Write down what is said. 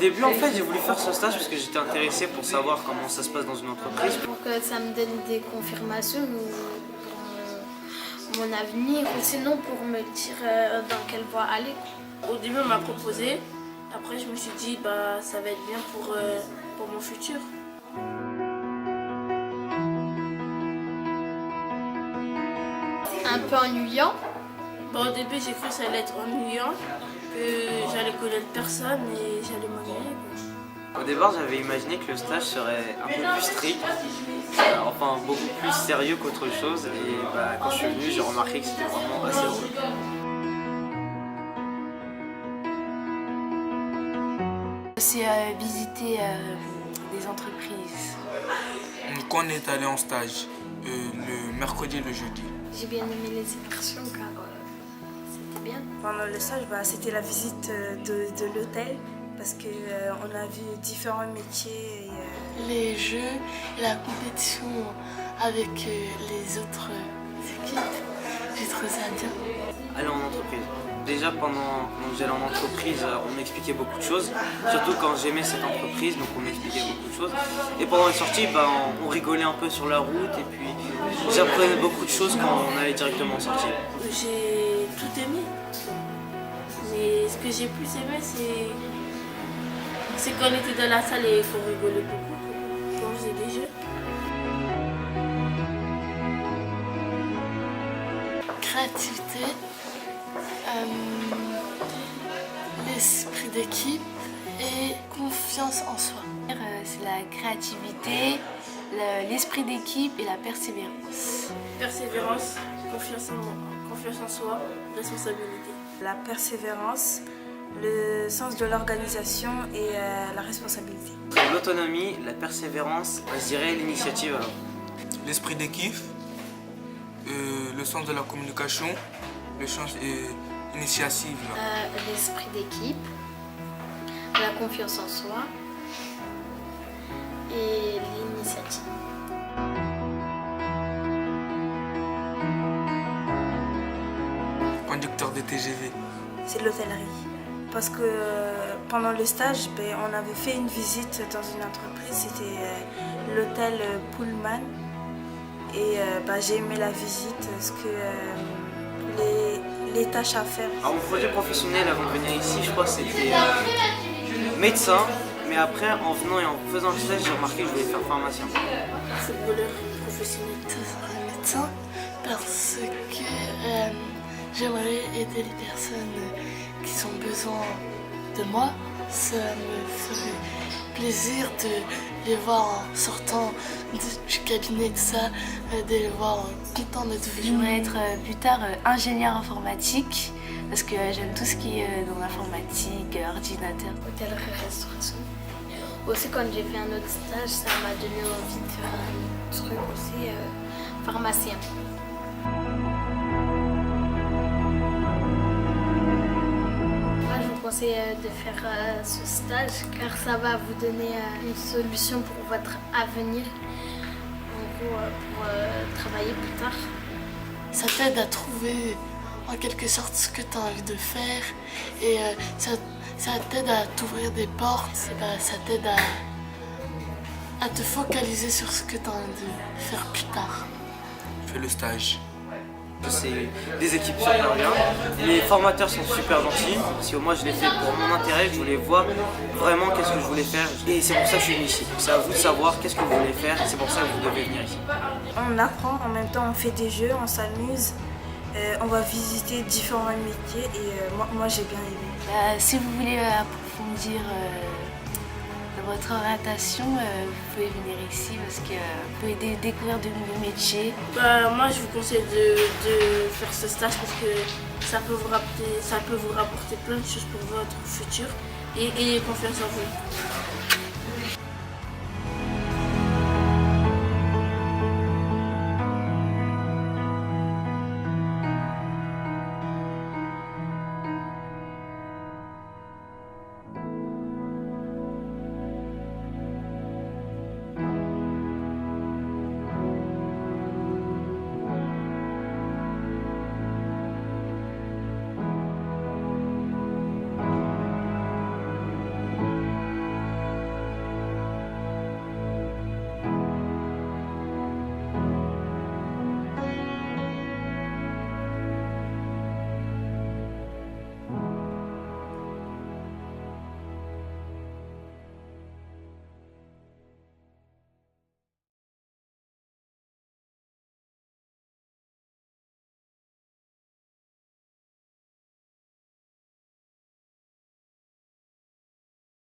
début, en fait, j'ai voulu faire ce stage parce que j'étais intéressé pour savoir comment ça se passe dans une entreprise. Pour que ça me donne des confirmations pour mon avenir, ou sinon pour me dire dans quelle voie aller. Au début, on m'a proposé. Après, je me suis dit, bah, ça va être bien pour mon futur. Un peu ennuyant. Bon, au début, j'ai cru que ça allait être ennuyant, que j'allais connaître personne et j'allais m'ennuyer. Au départ, j'avais imaginé que le stage serait un peu plus strict, enfin beaucoup plus sérieux qu'autre chose. Et bah, quand je suis venu, j'ai remarqué que c'était vraiment assez drôle. C'est visiter des entreprises. Quand on est allé en stage, le mercredi et le jeudi. J'ai bien aimé les immersions car c'était bien. Pendant le stage, c'était la visite de l'hôtel parce qu'on a vu différents métiers. Les jeux et la compétition avec les autres équipes, j'ai trouvé ça bien. Aller en entreprise. Déjà pendant que j'allais en entreprise, on m'expliquait beaucoup de choses, surtout quand j'aimais cette entreprise, donc on m'expliquait beaucoup de choses. Et pendant les sorties, on rigolait un peu sur la route et puis j'apprenais beaucoup de choses quand on allait directement en sortie. J'ai tout aimé, mais ce que j'ai plus aimé, c'est qu'on était dans la salle et qu'on rigolait beaucoup, qu'on faisait des jeux. Créativité, l'esprit d'équipe et confiance en soi. C'est la créativité, l'esprit d'équipe et la persévérance. Persévérance, confiance en soi, responsabilité. La persévérance, le sens de l'organisation et la responsabilité. L'autonomie, la persévérance, je dirais l'initiative alors. L'esprit d'équipe, le sens de la communication, le sens initiative. L'esprit d'équipe, la confiance en soi et l'initiative. Conducteur de TGV. C'est l'hôtellerie. Parce que pendant le stage, on avait fait une visite dans une entreprise, c'était l'hôtel Pullman. Et j'ai aimé la visite, parce que les tâches à faire. Alors, mon projet professionnel avant de venir ici, je crois que c'était médecin. Mais après, en venant et en faisant le stage, j'ai remarqué que je voulais faire pharmacien. Footballeur professionnel. Ce serait médecin parce que j'aimerais aider les personnes qui ont besoin de moi. Ça me ferait plaisir de les voir en sortant du cabinet, tout ça, de les voir contents d'être venus. J'aimerais être plus tard ingénieur informatique parce que j'aime tout ce qui est dans l'informatique, ordinateur. Hôtellerie-restauration. Aussi quand j'ai fait un autre stage, ça m'a donné envie de faire un truc aussi pharmacien. Moi je vous conseille de faire ce stage car ça va vous donner une solution pour votre avenir, en gros pour travailler plus tard. Ça t'aide à trouver en quelque sorte ce que tu as envie de faire et ça t'aide à t'ouvrir des portes, ça t'aide à te focaliser sur ce que tu as envie de faire plus tard. Fais le stage. C'est des équipes super bien. Les formateurs sont super gentils. Parce que moi je l'ai fait pour mon intérêt, je voulais voir vraiment qu'est-ce que je voulais faire. Et c'est pour ça que je suis venu ici. C'est à vous de savoir qu'est-ce que vous voulez faire. C'est pour ça que vous devez venir ici. On apprend, en même temps on fait des jeux, on s'amuse. On va visiter différents métiers et moi j'ai bien aimé. Si vous voulez approfondir dans votre orientation, vous pouvez venir ici parce que vous pouvez découvrir de nouveaux métiers. Moi je vous conseille de faire ce stage parce que ça peut vous rapporter plein de choses pour votre futur et ayez confiance en vous.